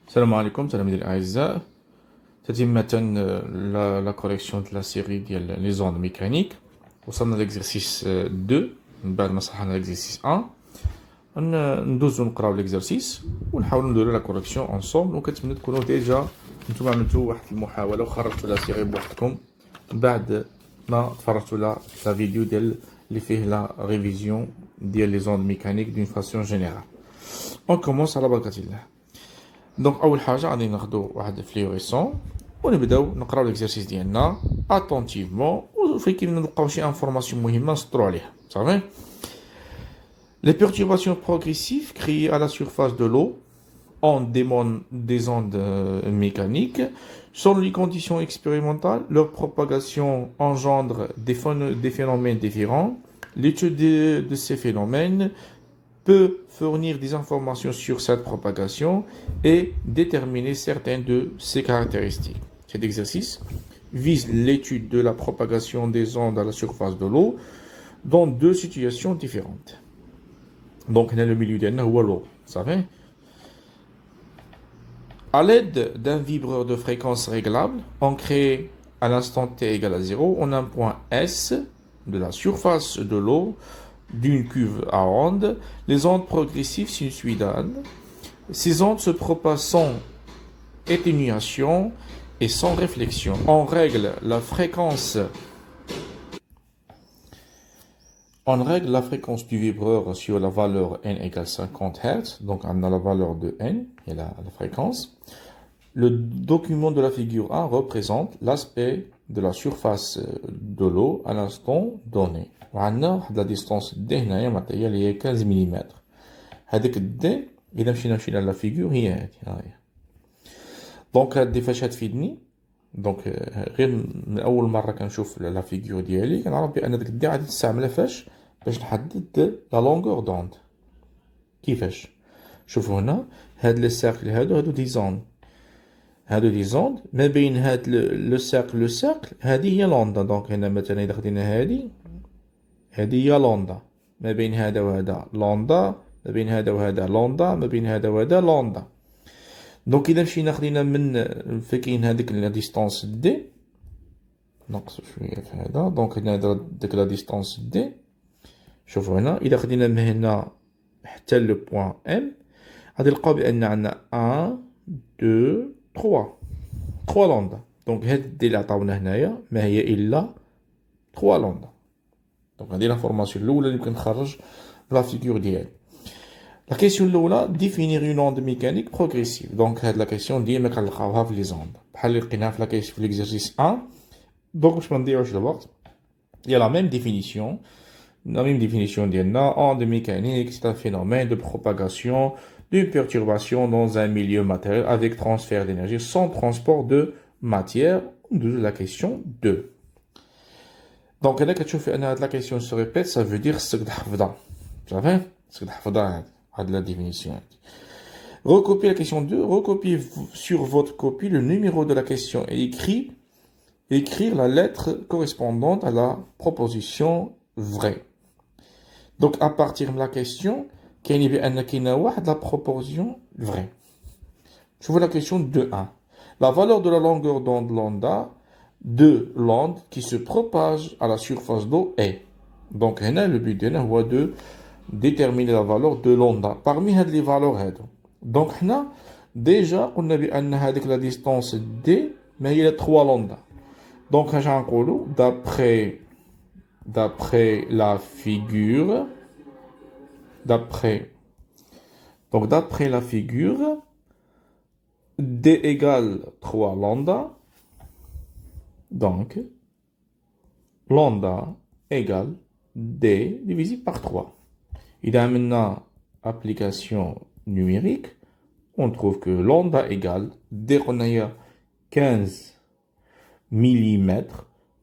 Salam alaikum, salam alaikum Aïza. تتمة la correction de la série ديال les ondes mécaniques. وصلنا l'exercice 2 من بعد ما صححنا l'exercice 1. ندوزو نقراو l'exercice ونحاولوا نديرو la correction ensemble. وكنتمنى تكونوا ديجا نتوما عملتوا واحد المحاولة وخرجتوا لا série بوحدكم بعد ما تفرجتوا la vidéo ديال اللي فيه la révision ديال les ondes mécaniques d'une façon générale. On commence على بركة الله. دونك اول حاجه غادي ناخذوا واحد فلوريسون ونبداو نقراو ليكزارسيس ديالنا اتونتيفمون وفين كاين نلقاو شي انفورماسيون مهمه نسطروا عليها صافي. Les perturbations progressives créées à la surface de l'eau en des ondes mécaniques selon les conditions expérimentales, leur propagation engendre des phénomènes différents. L'étude de ces phénomènes peut fournir des informations sur cette propagation et déterminer certaines de ses caractéristiques. Cet exercice vise l'étude de la propagation des ondes à la surface de l'eau dans deux situations différentes. Donc, on a le milieu de l'eau, vous savez. À l'aide d'un vibreur de fréquence réglable, on crée à l'instant t égale à 0, on a un point S de la surface de l'eau d'une cuve à ondes, les ondes progressives sinusoïdales. Ces ondes se propagent sans atténuation et sans réflexion. On règle la fréquence du vibreur sur la valeur n égale 50 Hz. Donc on a la valeur de n et la fréquence. Le document de la figure 1 représente l'aspect de la surface de l'eau à l'instant donné. وعندنا واحد لا ديستونس دي هنايا معطيه اللي هي 15 ملم. هذيك الدي اذا مشينا لا فيغور هي هذه هاهي. دونك هاد دي فاش تفيدني دونك غير من اول مره كنشوف لا فيغور ديالي كنعرف بان ديك الدي غادي تستعملها باش نحدد لا لونغور دوند. كيفاش؟ شوفوا هنا هاد لي سيركل هادو دي زوند ما بين هاد لو سيركل هذه هي لوندا. دونك هنا مثلا اذا خدينا هذه هي لوندا، ما بين هذا وهذا لوندا، ما بين هذا وهذا لوندا، ما بين هذا وهذا لوندا. دونك اذا مشينا خدينا من فين هذيك لا ديستونس دي نقص شويه في هذا. دونك هنا ديك لا ديستونس دي شوفوا هنا اذا خدينا من هنا حتى لو بوين ام غادي نلقاو بان عندنا 1 2 3 لوندا. دونك هاد دي اللي عطاونا هنايا ما هي الا 3 لوندا. دونك هذه لافورماسيون الاولى اللي يمكن نخرج لا فيغور ديالي. لا كيسيون الاولى ديفينير اون اوند ميكانيك بروغريسيف. دونك هاد لا كيسيون ديما كنلقاوها في لي زوند بحال اللي لقيناها في لا كيس في ليكزارسيس 1. دونك باش ما نضيعوش الوقت هي لا ميم ديفينيسيون ديالنا. onde mécanique c'est un phénomène de propagation d'une perturbation dans un milieu matériel avec transfert d'énergie sans transport de matière. De la question 2. Donc, هنا كتشوفي أن هاد لا كيسيون se répète, ça veut dire خصك تحفظها. صافي خصك تحفظها هاد la définition. Recopiez la question 2, recopiez sur votre copie le numéro de la question et écrire la lettre correspondante à la proposition vraie. Donc, à partir de la question, كاين بأن كاينة واحد la proposition vraie. شوفوا la question 2.1. La valeur de la longueur d'onde lambda de l'onde qui se propage à la surface d'eau est. Donc, le but est de déterminer la valeur de l'onde parmi les valeurs. Donc, déjà, on a vu que la distance D, mais il y a 3 lambda. Donc, d'après la figure, d'après la figure, D égale 3 lambda. Donc, lambda égale D divisé par 3. Il y a maintenant application numérique. On trouve que lambda égale D qu'on a 15 mm.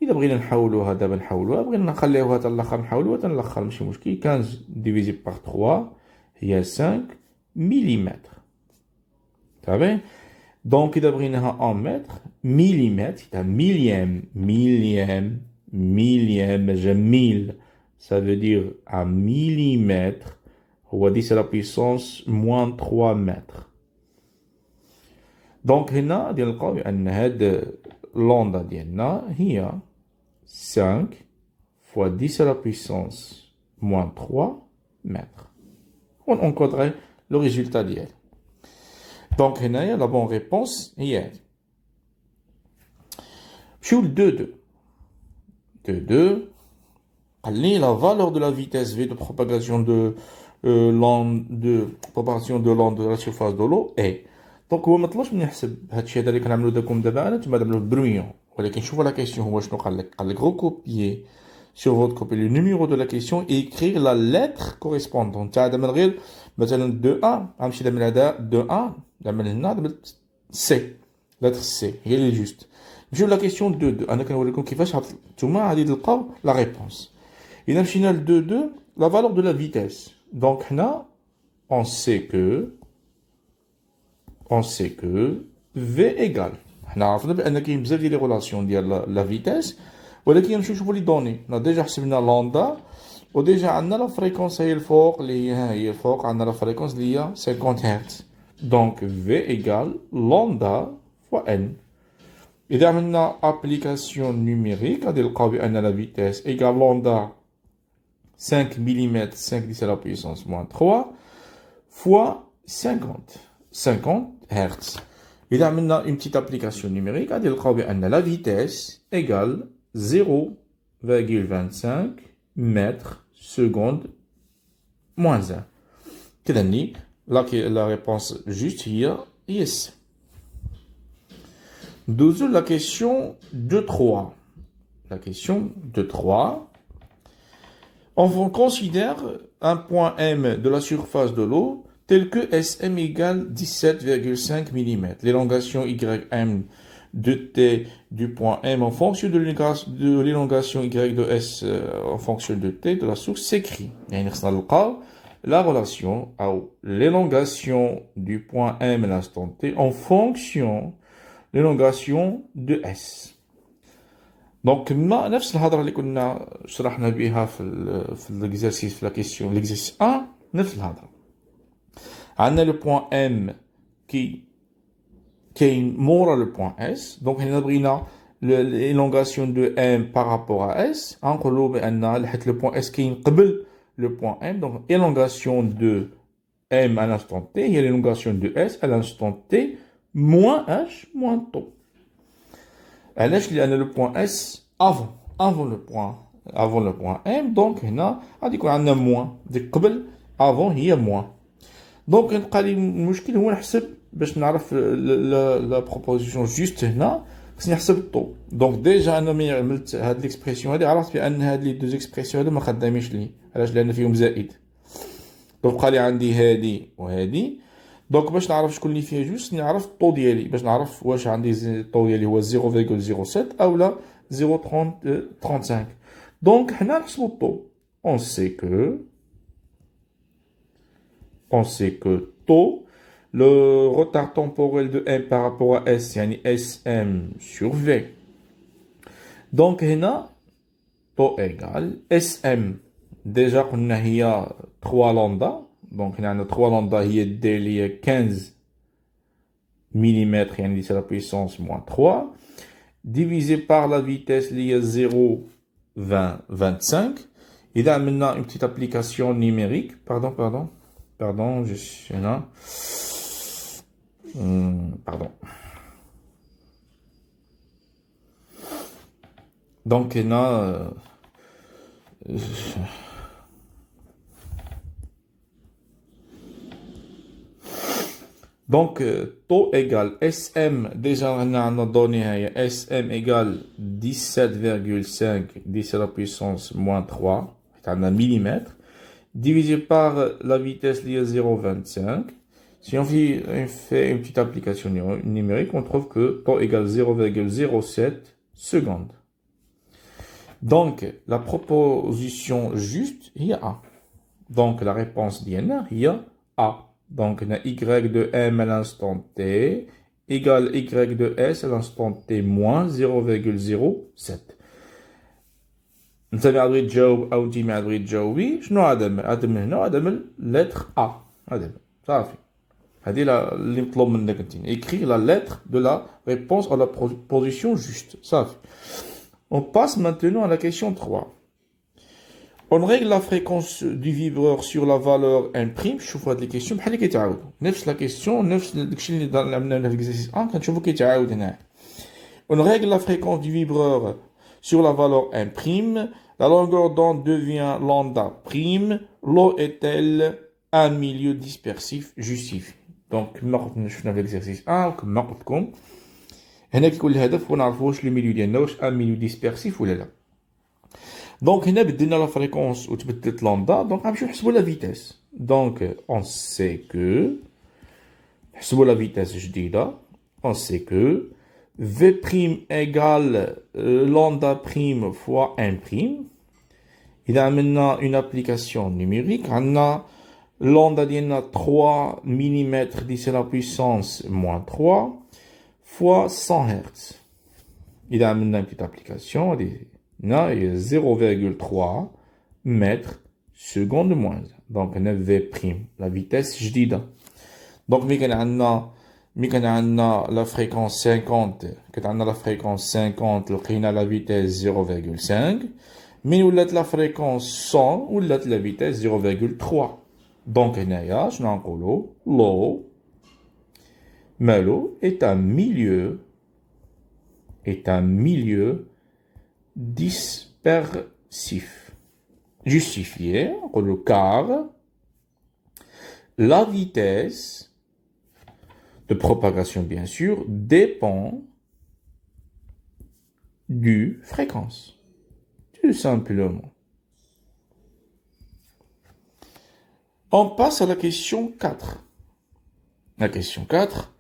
إذا بغينا نحولوها دابا نحولوها، بغينا نخليوها حتى الآخر نحولوها حتى الآخر ماشي مشكل. 15 divisé par 3 هي 5 mm. صافي. Donc, il a pris en mètres, millimètre, c'est un millième, mille, ça veut dire un millimètre. On va dire c'est la puissance moins 3 mètres. Donc هنا غادي نلقاو بأن هاد لوندا ديالنا هي 5 fois 10 à la puissance moins 3 mètres. On encoderait le résultat d'hier. Donc هنايا la bonne réponse هي شو ال 2 قال لي la valeur de la vitesse v de propagation de propagation de l'onde de la surface de l'eau est. دونك هو ما طلبش مني نحسب هادشي هذا اللي كنعملو داكم دابا انا نتوما تعملوه برميون ولكن شوفوا لا كيسيون هو شنو قال لك recopier sur votre copie le numéro de la question et écrire la lettre correspondante تاع من غير مثلا 2A غنمشي من هذا 2A نعمل هنا سي lettre سي هي اللي جوست نمشيو لا كيسيون 2 انا كنوريكم كيفاش نتوما غادي تلقاو لا ريبونس اذا مشينا ل 2 la valeur de la vitesse donc هنا on sait que V égale حنا عرفنا بان كاين بزاف ديال لي ريلاسيون ديال لا فيتاس ولكن نمشيو نشوفوا لي دوني حنا ديجا حسبنا لوندا وديجا عندنا لا فريكونس هي الفوق اللي هي الفوق عندنا لا فريكونس اللي هي 50 هرتز دونك في ايغال لوندا فوا ان اذا عملنا ابليكاسيون نيميريك غادي نلقاو بان لا فيتاس ايغال لوندا 5 ملم 5 10 la puissance moins 3 fois 50 Hz. Et là, maintenant, une petite application numérique, à dire que la vitesse égale 0,25 mètres seconde moins 1. La réponse juste hier, yes. Deuxième, la question 2-3. La question 2-3. On considère un point M de la surface de l'eau tel que SM égale 17,5 mm. L'élongation YM de T du point M en fonction de l'élongation Y de S en fonction de T de la source s'écrit. La relation à l'élongation du point M à l'instant T en fonction de l'élongation de S. Donc, ما نفس الهضره اللي كنا شرحنا بها في l'exercice في la question l'exercice 1 نفس الهضره عندنا le point M qui كاين مورا le point S donc هنا بغينا l'élongation de M par rapport à S غنقولوا بان حيت le point S كاين قبل le point M donc élongation de M à l'instant T هي l'élongation de S à l'instant T moins H moins tau. علاش لان le point S avant le point M donc هنا غادي يكون عندنا موان ديك قبل avant هي موان دونك يبقى لي المشكل هو نحسب باش نعرف لا بروبوزيسيون جوست هنا خصني نحسب الطو دونك ديجا انا ملي عملت هاد ليكسبرسيون هادي عرفت بان هاد لي دوز اكسبرسيون هادو ما خدامينش لي علاش لان فيهم زائد دونك بقى لي عندي هادي وهادي دونك باش نعرف شكون اللي فيها جوست نعرف الطو ديالي باش نعرف واش عندي الطو ديالي هو 0,07 او لا 0,35 donc حنا نحسبوا الطو on sait que taux le retard temporel de M par rapport à S يعني SM sur V donc هنا taux égale SM déjà قلنا هي 3 لامدا donc هنا عندنا 3 لامدا هي D اللي هي 15 mm يعني 10 à la puissance moins 3 divisé par la vitesse اللي هي 0,25 إذا عملنا une petite application numérique pardon je suis là pardon donc هنا donc taux égale SM déjà on a donné SM égale 17,5 10 à la puissance moins 3 c'est un millimètre divisé par la vitesse liée à 0,25 si on fait une petite application numérique on trouve que taux égale 0,07 secondes donc la proposition juste il y a A donc la réponse d'Iena il y a A donc on a Y de M à l'instant T égale Y de S à l'instant T moins 0,07 انت عاد بغيت تجاوب او انت بغيت تجاوبي شنو عدم هنا عدم lettre A عدم صافي Écrire la lettre de la réponse à la position juste. Ça. On passe maintenant à la question 3. On règle la fréquence du vibreur sur la valeur 1'. Je vois les questions. La question, on règle la fréquence du vibreur sur la valeur 1'. La longueur d'onde devient lambda prime. L'eau est-elle un milieu dispersif justifié? Donc, nous avons l'exercice 1, comme nous avons هنا كيكون الهدف هو نعرفوا واش لو ميليو ديالنا واش ان ميليو ديسبيرسيف ولا لا. دونك هنا بدلنا لا فريكونس وتبدلت لامدا، دونك غنمشيو نحسبوا لا فيتاس. دونك اون سي كو نحسبوا لا فيتاس جديده. اون سي كو في بريم ايغال لامدا بريم فوا ان بريم. اذا عملنا اون ابليكاسيون نيميريك عندنا لامدا ديالنا 3 ملم دي لا بويسونس موان 3 fois 100 Hz. Il a amené une petite application, il y a 0,3 mètres seconde moins. Donc, on a V', la vitesse جديدة. Donc, on a la fréquence 50, quand on a la fréquence 50, on a la vitesse 0,5. Mais on a la fréquence 100, on a la vitesse 0,3. Donc, on a, je n'en l'eau, Malo est un milieu dispersif. Justifié, car la vitesse de propagation, bien sûr, dépend du fréquence. Tout simplement. On passe à la question 4. La question 4.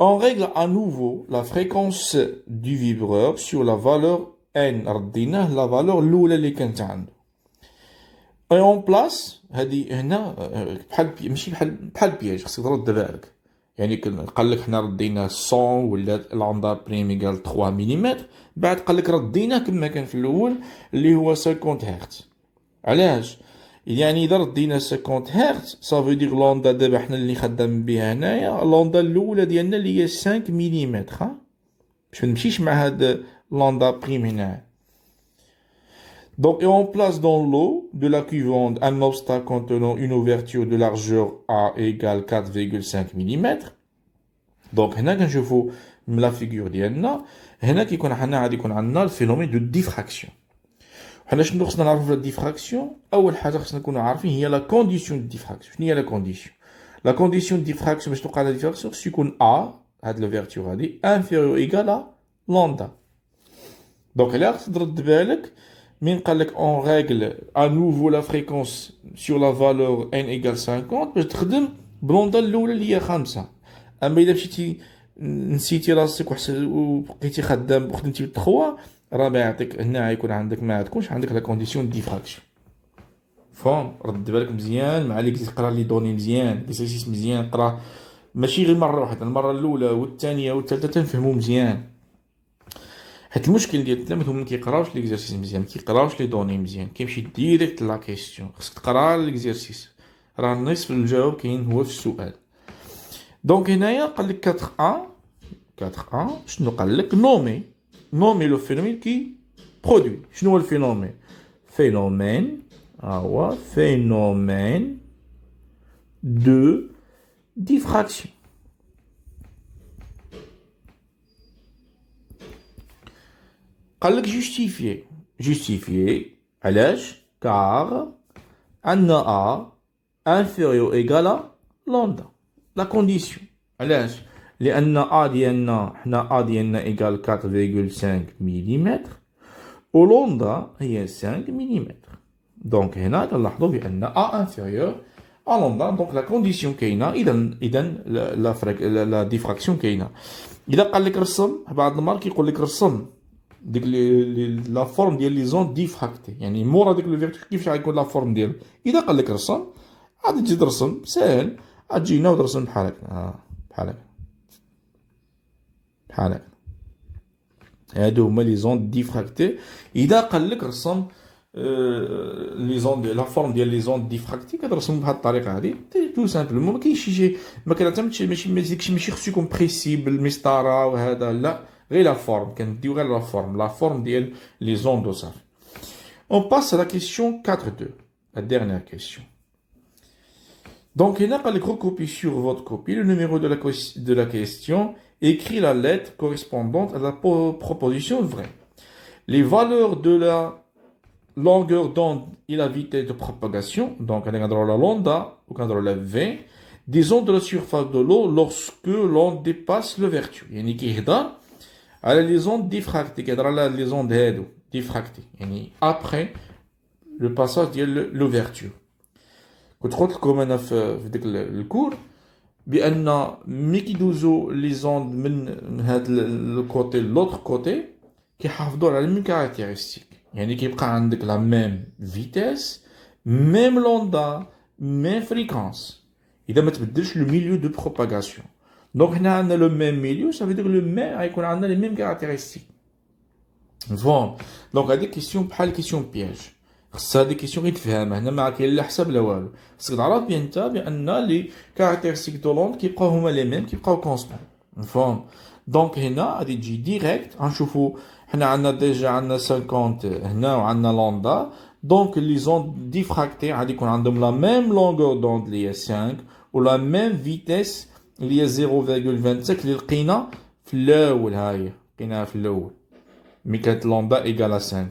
On règle à nouveau la fréquence du vibreur sur la valeur n. رديناه la valeur الأولى اللي كانت عنده. Et on place هذه هنا ماشي بحال بياج، خصك ترد بالك. يعني قال لك حنا ردينا 100 ولا لامدا بريم ايكال 3 ملم، بعد قال لك رديناه كما كان في الأول اللي هو 50 هرتز. علاش؟ يعني إذا ردينا 50 هرتز صافي دير لوندا دابا حنا اللي خدام بها هنايا لوندا الأولى ديالنا اللي هي 5 ملم باش منمشيش مع هاد لوندا بريم هنا. Donc, et on place dans l'eau de la cuve-onde un obstacle contenant une ouverture de largeur A égale 4,5 mm. Donc, هنا كنشوفوا من لا فيغور ديالنا هنا كيكون حنا غادي يكون عندنا الفينومين دو ديفراكسيون. حنا شنو خصنا نعرفوا في الديفراكسيون؟ اول حاجه خصنا نكونوا عارفين هي لا كونديسيون دو ديفراكسيون. شنو هي لا كونديسيون؟ لا كونديسيون دو ديفراكسيون باش توقع لا ديفراكسيون خص يكون ا هاد لوفيرتور هادي انفيريور ايكال لوندا. دونك الا خص ترد بالك من قال لك اون ريغل ا نوفو لا فريكونس سور لا فالور ان ايكال 50 باش تخدم بلوندا الاولى اللي هي 5. اما الا مشيتي نسيتي راسك وبقيتي خدام وخدمتي ب 3 راه ما يعطيك هنا يكون عندك ما تكونش عندك لا كونديسيون ديفراكسيون. فهم رد بالك مزيان مع لي تقرا لي دوني مزيان ليكزارسيس مزيان قرا ماشي غير مره واحده، المره الاولى والثانيه والثالثه تنفهموا مزيان. حيت المشكل ديال التلاميذ هما ما كيقراوش ليكزارسيس مزيان، ما كيقراوش لي دوني مزيان، كيمشي ديريكت لا كيسيون. خصك تقرا ليكزارسيس، راه نصف الجواب كاين هو في السؤال. دونك هنايا قال لك 4 شنو قال لك؟ nommer le phénomène qui produit. شنو هو الفينومين؟ phénomène de diffraction. قال لك justifier علاش؟ car ان A inférieur égal à lambda. La condition علاش؟ لأن A ديالنا حنا A ديالنا إيكال 4,5 ملم ولوندا هي 5 ملم. دونك هنا كنلاحظوا بأن A انفيريور à لوندا. دونك لا كونديسيون كاينة، إذا لا ديفراكسيون كاينة. إذا قال لك رسم بعض المرات كيقول لك رسم ديك لا فورم ديال لي زون ديفراكتي، يعني مورا ديك الفيرتور كيفاش غيكون لا فورم ديالو. إذا قال لك رسم غادي تجي ترسم ساهل، غتجي هنا وترسم بحال هكا بحال هكا. هادو هما لي زون ديفراكتي. اذا قال لك رسم les ondes, la forme ديال les ondes diffractées كترسم بهذه الطريقه هذه tout simplement ما كاينش شي ما كنعتمدش ماشي خصو يكون بريسي بالمسطره وهذا لا غير لا فورم كنديو غير لا فورم ديال les ondes وصافي. On passe à la question 4.2, la dernière question. Donc, il n'a pas le recopie sur votre copie le numéro de la question, écrit la lettre correspondante à la proposition vraie. Les valeurs de la longueur d'onde et la vitesse de propagation, donc on a la lambda ou la V, des ondes de la surface de l'eau lorsque l'onde dépasse l'ouverture. Il y a les ondes diffractées, les ondes diffractées. Après le passage de l'ouverture. كنت قلت لكم انا في ديك الكور بان ملي كيدوزو لي زوند من هذا الكوتي لوطر كوتي كيحافظوا على الميم كاركتيرستيك يعني كيبقى عندك لا ميم فيتيس ميم لوندا ميم فريكونس اذا ما تبدلش لو ميليو دو بروباغاسيون دونك هنا عندنا لو ميم ميليو صافي دير لو ميم غيكون عندنا لي ميم كاركتيرستيك فون دونك هذه كيسيون بحال كيسيون بياج خصها هذه كيسيون غير تفهم هنا ما كاين لا حساب لا والو خصك تعرف بيان انت بان لي كاركتيرستيك دو لوند كيبقاو هما لي ميم كيبقاو كونستون فهم دونك هنا غادي تجي ديريكت غنشوفوا حنا عندنا ديجا عندنا 50 هنا وعندنا لوندا دونك لي زوند ديفراكتي غادي يكون عندهم لا ميم لونغور دوند اللي هي 5 ولا ميم فيتيس اللي هي 0.25 اللي لقينا في الاول هاهي لقيناها في الاول مي كانت لوندا ايكال 5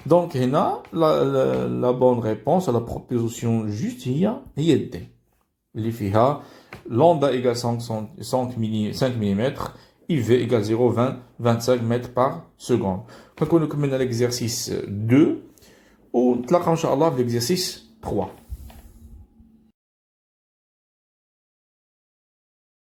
Donc, la bonne réponse à la proposition juste هي D. اللي فيها lambda égale 5 mm, IV égale 0,25 mètres par seconde. Donc, on commence l'exercice 2 ونتلاقاو إن شاء الله في l'exercice 3.